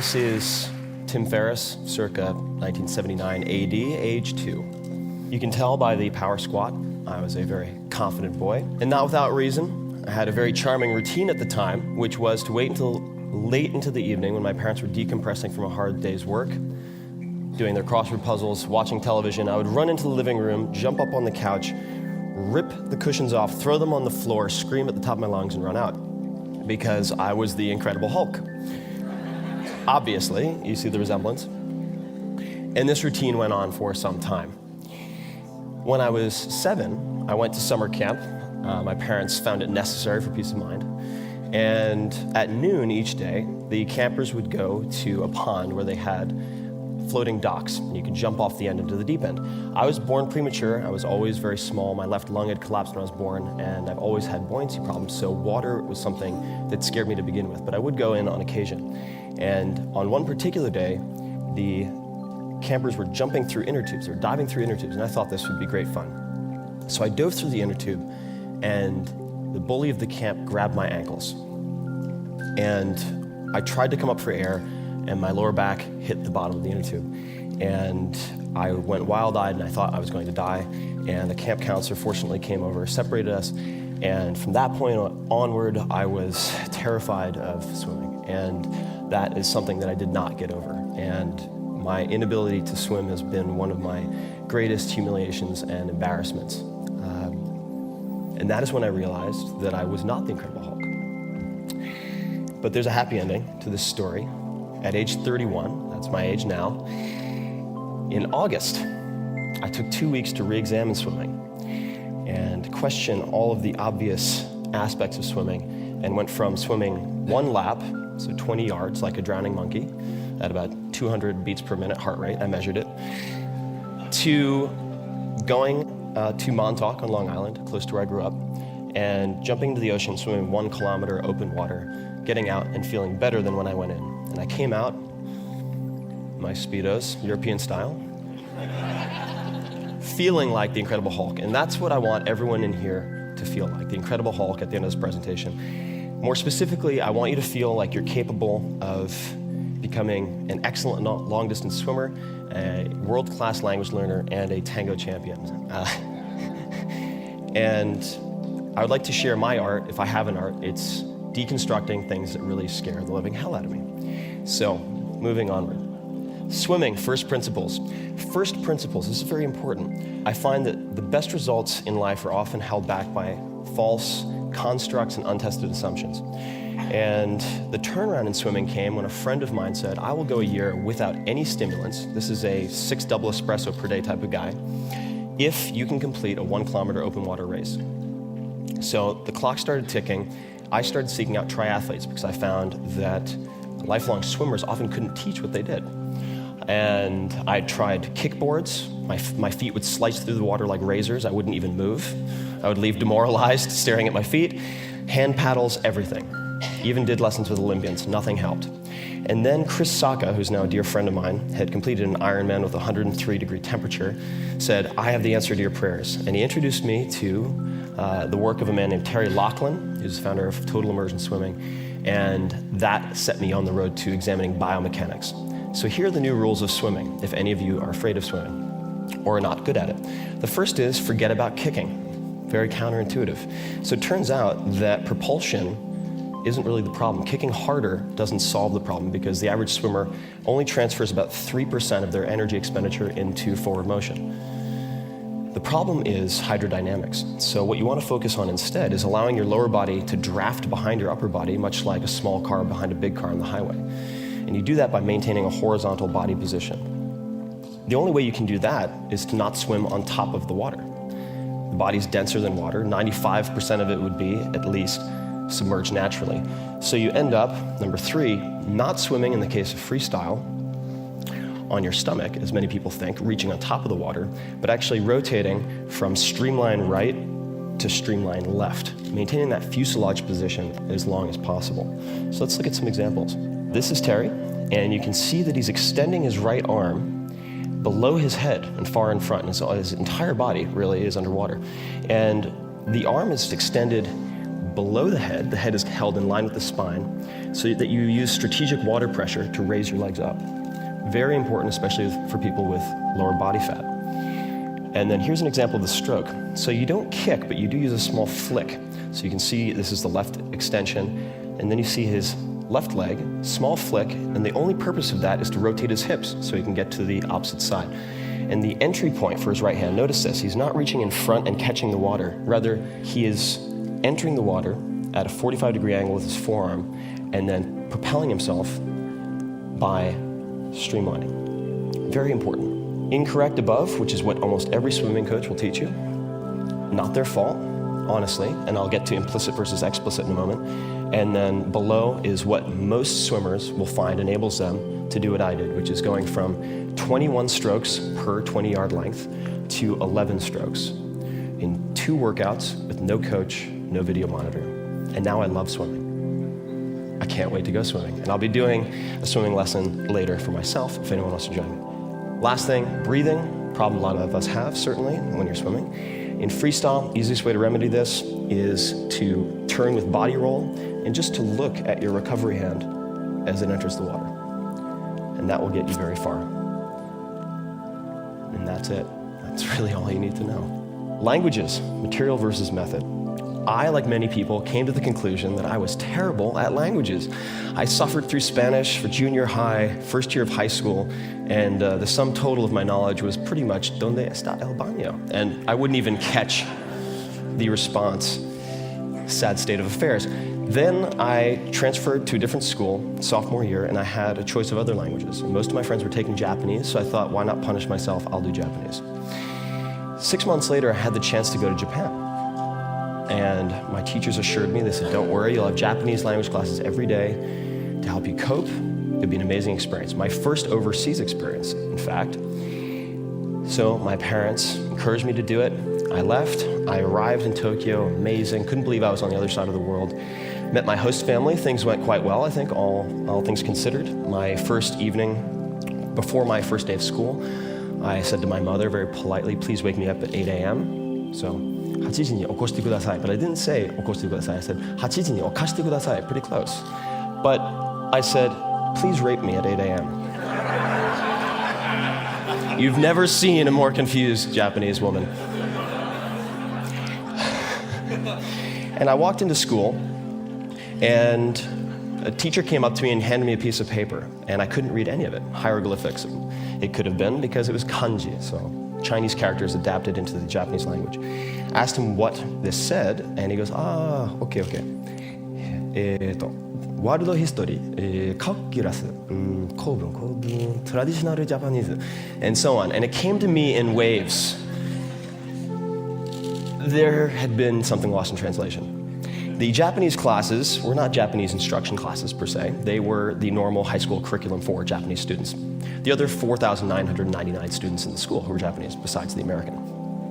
This is Tim Ferriss, circa 1979 AD, age 2. You can tell by the power squat, I was a very confident boy, and not without reason. I had a very charming routine at the time, which was to wait until late into the evening when my parents were decompressing from a hard day's work, doing their crossword puzzles, watching television. I would run into the living room, jump up on the couch, rip the cushions off, throw them on the floor, scream at the top of my lungs, and run out. Because I was the Incredible Hulk. Obviously, you see the resemblance. And this routine went on for some time. When I was 7, I went to summer camp. My parents found it necessary for peace of mind. And at noon each day, the campers would go to a pond where they had floating docks, and you could jump off the end into the deep end. I was born premature. I was always very small. My left lung had collapsed when I was born, and I've always had buoyancy problems, so water was something that scared me to begin with, but I would go in on occasion. And on one particular day, the campers were jumping through inner tubes, they were diving through inner tubes, and I thought this would be great fun. So I dove through the inner tube, and the bully of the camp grabbed my ankles. And I tried to come up for air, and my lower back hit the bottom of the inner tube. And I went wild-eyed, and I thought I was going to die. And the camp counselor fortunately came over, separated us, and from that point onward, I was terrified of swimming. And that is something that I did not get over. And my inability to swim has been one of my greatest humiliations and embarrassments. And that is when I realized that I was not the Incredible Hulk. But there's a happy ending to this story. At age 31, that's my age now, in August, I took 2 weeks to re-examine swimming and question all of the obvious aspects of swimming, and went from swimming 1 lap, so 20 yards like a drowning monkey at about 200 beats per minute heart rate, I measured it, to going to Montauk on Long Island, close to where I grew up, and jumping into the ocean, swimming 1 kilometer open water, getting out and feeling better than when I went in. And I came out, my Speedos, European style, feeling like the Incredible Hulk. And that's what I want everyone in here to feel like, the Incredible Hulk at the end of this presentation. More specifically, I want you to feel like you're capable of becoming an excellent long-distance swimmer, a world-class language learner, and a tango champion. And I would like to share my art, if I have an art. It's deconstructing things that really scare the living hell out of me. So, moving onward. Swimming, first principles. First principles, this is very important. I find that the best results in life are often held back by false constructs and untested assumptions. And the turnaround in swimming came when a friend of mine said, I will go a year without any stimulants. This is a 6 double espresso per day type of guy, if you can complete a 1 kilometer open water race. So the clock started ticking. I started seeking out triathletes because I found that lifelong swimmers often couldn't teach what they did. And I tried kickboards. My feet would slice through the water like razors. I wouldn't even move. I would leave demoralized, staring at my feet. Hand paddles, everything. Even did lessons with Olympians, nothing helped. And then Chris Sacca, who's now a dear friend of mine, had completed an Ironman with 103-degree temperature, said, I have the answer to your prayers. And he introduced me to the work of a man named Terry Laughlin, who's the founder of Total Immersion Swimming, and that set me on the road to examining biomechanics. So here are the new rules of swimming, if any of you are afraid of swimming or are not good at it. The first is forget about kicking. Very counterintuitive. So it turns out that propulsion isn't really the problem. Kicking harder doesn't solve the problem because the average swimmer only transfers about 3% of their energy expenditure into forward motion. The problem is hydrodynamics. So what you want to focus on instead is allowing your lower body to draft behind your upper body, much like a small car behind a big car on the highway. And you do that by maintaining a horizontal body position. The only way you can do that is to not swim on top of the water. The body's denser than water. 95% of it would be, at least, submerged naturally. So you end up, number 3, not swimming in the case of freestyle on your stomach, as many people think, reaching on top of the water, but actually rotating from streamline right to streamline left, maintaining that fuselage position as long as possible. So let's look at some examples. This is Terry, and you can see that he's extending his right arm below his head and far in front, and so his entire body really is underwater. And the arm is extended below the head is held in line with the spine, so that you use strategic water pressure to raise your legs up. Very important, especially for people with lower body fat. And then here's an example of the stroke. So you don't kick, but you do use a small flick. So you can see this is the left extension, and then you see his left leg, small flick, and the only purpose of that is to rotate his hips so he can get to the opposite side. And the entry point for his right hand, notice this, he's not reaching in front and catching the water. Rather, he is entering the water at a 45-degree angle with his forearm and then propelling himself by streamlining. Very important. Incorrect above, which is what almost every swimming coach will teach you. Not their fault, honestly, and I'll get to implicit versus explicit in a moment. And then below is what most swimmers will find enables them to do what I did, which is going from 21 strokes per 20-yard length to 11 strokes in 2 workouts with no coach, no video monitor. And now I love swimming. I can't wait to go swimming. And I'll be doing a swimming lesson later for myself if anyone wants to join me. Last thing, breathing. Problem a lot of us have, certainly, when you're swimming. In freestyle, easiest way to remedy this is to turn with body roll and just to look at your recovery hand as it enters the water. And that will get you very far. And that's it. That's really all you need to know. Languages, material versus method. I, like many people, came to the conclusion that I was terrible at languages. I suffered through Spanish for junior high, first year of high school, and the sum total of my knowledge was pretty much, ¿Dónde está el baño? And I wouldn't even catch the response. Sad state of affairs. Then I transferred to a different school, sophomore year, and I had a choice of other languages. Most of my friends were taking Japanese, so I thought, why not punish myself? I'll do Japanese. 6 months later, I had the chance to go to Japan. And my teachers assured me, they said, don't worry, you'll have Japanese language classes every day to help you cope. It'll be an amazing experience. My first overseas experience, in fact. So my parents encouraged me to do it. I left. I arrived in Tokyo, amazing. Couldn't believe I was on the other side of the world. Met my host family. Things went quite well, I think, all things considered. My first evening, before my first day of school, I said to my mother very politely, please wake me up at 8 a.m. So, 8時に起こしてください. But I didn't say 起こしてください. I said 8時に起こしてください. Pretty close. But I said, please rape me at 8 a.m. You've never seen a more confused Japanese woman. And I walked into school, and a teacher came up to me and handed me a piece of paper, and I couldn't read any of it, hieroglyphics. It could have been because it was kanji, so Chinese characters adapted into the Japanese language. I asked him what this said, and he goes, okay. World history, calculus, 構文, traditional Japanese, and so on. And it came to me in waves. There had been something lost in translation. The Japanese classes were not Japanese instruction classes per se. They were the normal high school curriculum for Japanese students. The other 4,999 students in the school who were Japanese, besides the American.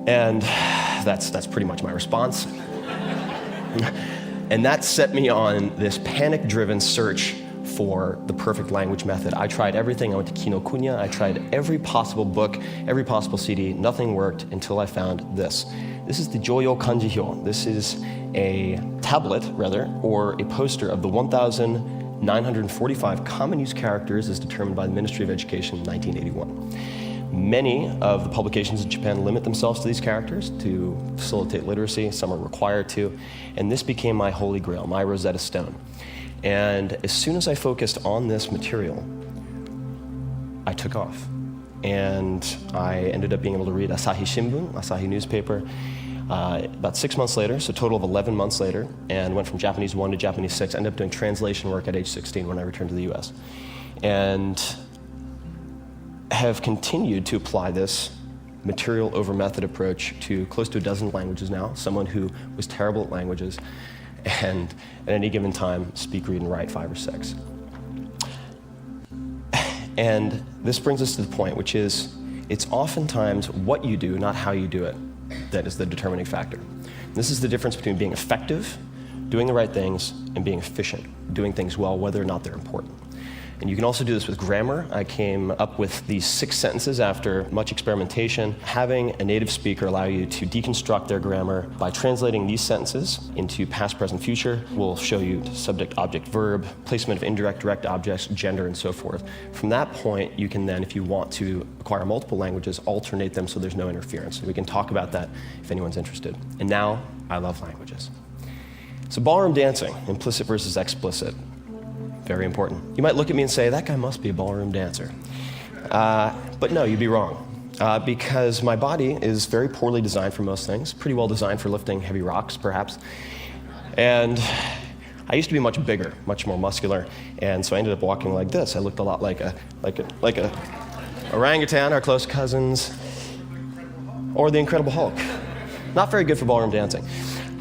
And that's pretty much my response. And that set me on this panic-driven search for the perfect language method. I tried everything. I went to Kinokuniya. I tried every possible book, every possible CD. Nothing worked until I found this. This is the Joyo Kanji Hyo. This is a tablet, rather, or a poster of the 1,945 common use characters as determined by the Ministry of Education in 1981. Many of the publications in Japan limit themselves to these characters to facilitate literacy. Some are required to. And this became my holy grail, my Rosetta Stone. And as soon as I focused on this material, I took off. And I ended up being able to read Asahi Shimbun, Asahi newspaper, about 6 months later, so a total of 11 months later, and went from Japanese 1 to Japanese 6. I ended up doing translation work at age 16 when I returned to the US. And have continued to apply this material over method approach to close to a dozen languages now, someone who was terrible at languages, and at any given time, speak, read, and write 5 or 6. And this brings us to the point, which is, it's oftentimes what you do, not how you do it, that is the determining factor. This is the difference between being effective, doing the right things, and being efficient, doing things well, whether or not they're important. And you can also do this with grammar. I came up with these 6 sentences after much experimentation. Having a native speaker allow you to deconstruct their grammar by translating these sentences into past, present, future. We'll show you subject, object, verb, placement of indirect, direct objects, gender, and so forth. From that point, you can then, if you want to acquire multiple languages, alternate them so there's no interference. We can talk about that if anyone's interested. And now, I love languages. So ballroom dancing, implicit versus explicit. Very important. You might look at me and say, that guy must be a ballroom dancer. But no, you'd be wrong. Because my body is very poorly designed for most things, pretty well designed for lifting heavy rocks, perhaps. And I used to be much bigger, much more muscular, and so I ended up walking like this. I looked a lot like a orangutan, our close cousins, or the Incredible Hulk. Not very good for ballroom dancing.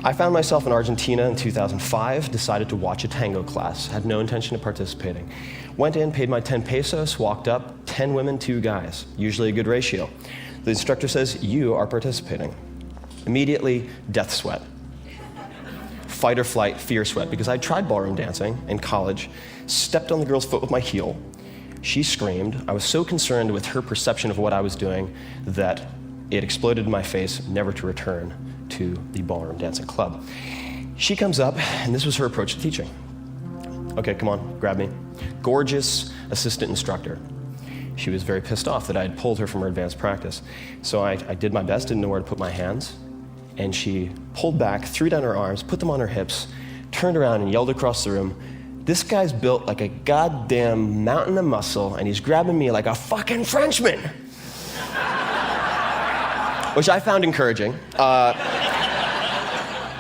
I found myself in Argentina in 2005, decided to watch a tango class, had no intention of participating. Went in, paid my 10 pesos, walked up, 10 women, 2 guys, usually a good ratio. The instructor says, you are participating. Immediately, death sweat. Fight or flight, fear sweat, because I tried ballroom dancing in college, stepped on the girl's foot with my heel. She screamed. I was so concerned with her perception of what I was doing that it exploded in my face, never to return to the ballroom dancing club. She comes up, and this was her approach to teaching. Okay, come on, grab me. Gorgeous assistant instructor. She was very pissed off that I had pulled her from her advanced practice. So I did my best, didn't know where to put my hands, and she pulled back, threw down her arms, put them on her hips, turned around and yelled across the room, this guy's built like a goddamn mountain of muscle, and he's grabbing me like a fucking Frenchman. Which I found encouraging.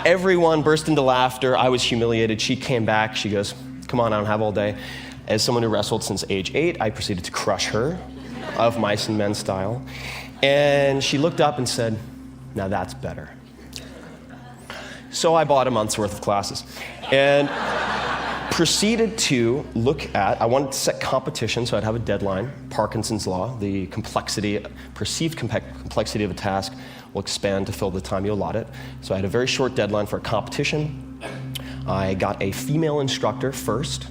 Everyone burst into laughter. I was humiliated. She came back. She goes, come on, I don't have all day. As someone who wrestled since age 8, I proceeded to crush her, of mice and men style. And she looked up and said, now that's better. So I bought a month's worth of classes. And proceeded to look at, I wanted to set competition, so I'd have a deadline. Parkinson's law, the complexity, perceived complexity of a task will expand to fill the time you allot it. So I had a very short deadline for a competition. I got a female instructor first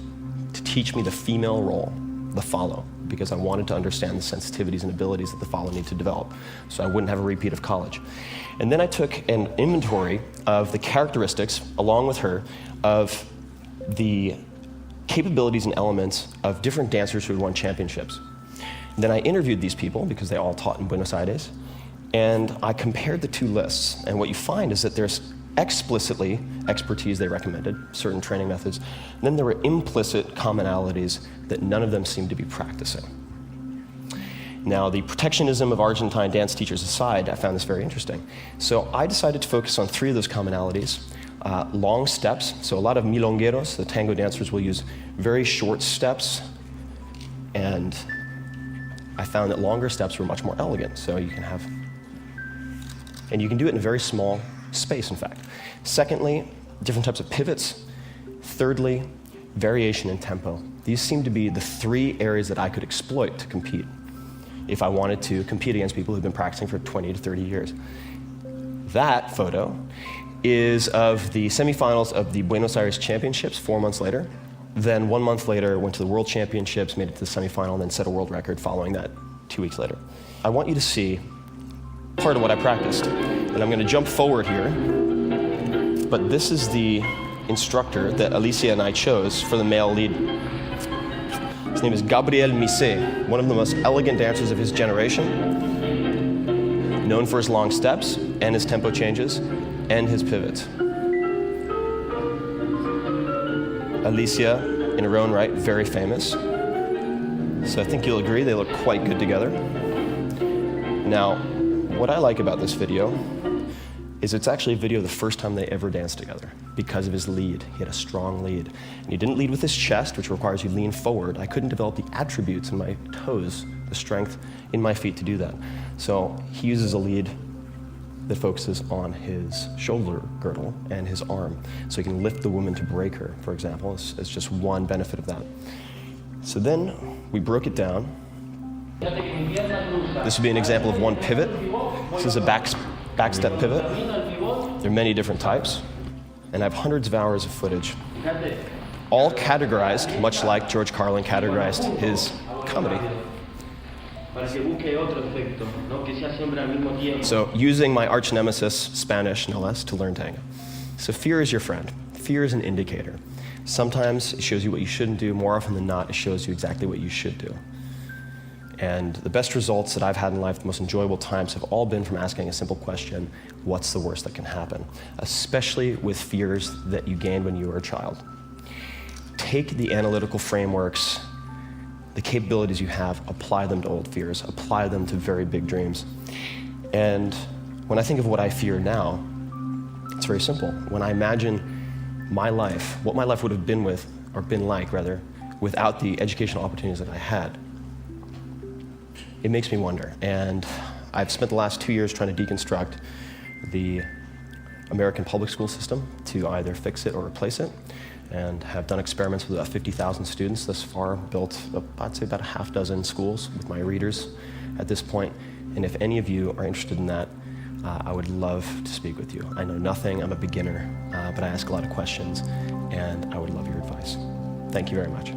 to teach me the female role, the follow, because I wanted to understand the sensitivities and abilities that the follow need to develop, so I wouldn't have a repeat of college. And then I took an inventory of the characteristics, along with her, of the capabilities and elements of different dancers who had won championships. And then I interviewed these people, because they all taught in Buenos Aires, and I compared the 2 lists. And what you find is that there's explicitly expertise they recommended, certain training methods, and then there were implicit commonalities that none of them seemed to be practicing. Now, the protectionism of Argentine dance teachers aside, I found this very interesting. So I decided to focus on 3 of those commonalities. Long steps, so a lot of milongueros, the tango dancers, will use very short steps, and I found that longer steps were much more elegant, so you can have, and you can do it in a very small space, in fact. Secondly, different types of pivots. Thirdly, variation in tempo. These seem to be the 3 areas that I could exploit to compete if I wanted to compete against people who've been practicing for 20 to 30 years. That photo is of the semifinals of the Buenos Aires Championships 4 months later. Then 1 month later, went to the World Championships, made it to the semifinal, and then set a world record following that 2 weeks later. I want you to see part of what I practiced. And I'm going to jump forward here. But this is the instructor that Alicia and I chose for the male lead. His name is Gabriel Misé, one of the most elegant dancers of his generation, known for his long steps and his tempo changes and his pivots. Alicia, in her own right, very famous. So I think you'll agree they look quite good together. Now, what I like about this video is it's actually a video of the first time they ever danced together because of his lead. He had a strong lead. And he didn't lead with his chest, which requires you lean forward. I couldn't develop the attributes in my toes, the strength in my feet to do that. So he uses a lead that focuses on his shoulder girdle and his arm. So he can lift the woman to break her, for example, as just one benefit of that. So then we broke it down. This would be an example of one pivot. This is a back step pivot. There are many different types, and I have hundreds of hours of footage. all categorized, much like George Carlin categorized his comedy. So using my arch nemesis, Spanish no less, to learn tango. So fear is your friend. Fear is an indicator. Sometimes it shows you what you shouldn't do. More often than not, it shows you exactly what you should do. And the best results that I've had in life, the most enjoyable times, have all been from asking a simple question: what's the worst that can happen? Especially with fears that you gained when you were a child. Take the analytical frameworks, the capabilities you have, apply them to old fears, apply them to very big dreams. And when I think of what I fear now, it's very simple. When I imagine my life, what my life would have been like, without the educational opportunities that I had, it makes me wonder. And I've spent the last 2 years trying to deconstruct the American public school system to either fix it or replace it, and have done experiments with about 50,000 students thus far, built, I'd say, about a half dozen schools with my readers at this point. And if any of you are interested in that, I would love to speak with you. I know nothing, I'm a beginner, but I ask a lot of questions, and I would love your advice. Thank you very much.